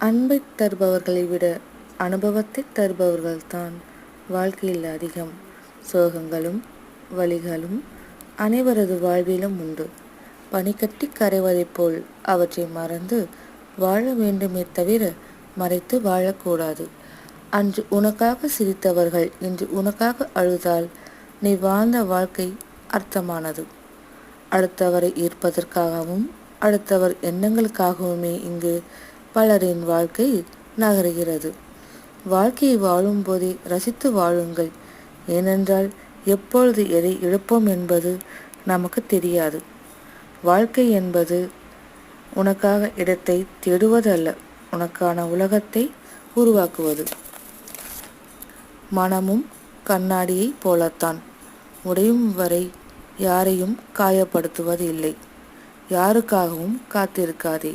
அன்பை தருபவர்களை விட அனுபவத்தை தருபவர்கள்தான் வாழ்க்கையில் அதிகம். சோகங்களும் வலிகளும் அனைவரது வாழ்விலும் உண்டு. பனிக்கட்டி கரைவதைப் போல் அவற்றை மறந்து வாழ வேண்டுமே தவிர மறைத்து வாழக்கூடாது. அன்று உனக்காக சிரித்தவர்கள் இன்று உனக்காக அழுதால் நீ வாழ்ந்த வாழ்க்கை அர்த்தமானது. அடுத்தவரை ஈர்ப்பதற்காகவும் அடுத்தவர் எண்ணங்களுக்காகவுமே இங்கு பலரின் வாழ்க்கை நகருகிறது. வாழ்க்கையை வாழும்போதே ரசித்து வாழுங்கள். ஏனென்றால் எப்பொழுது எதை இழப்போம் என்பது நமக்கு தெரியாது. வாழ்க்கை என்பது உனக்காக இடத்தை தேடுவதல்ல, உனக்கான உலகத்தை உருவாக்குவது. மனமும் கண்ணாடியை போலத்தான், உடையும் வரை யாரையும் காயப்படுத்துவது இல்லை. யாருக்காகவும் காத்திருக்காதே.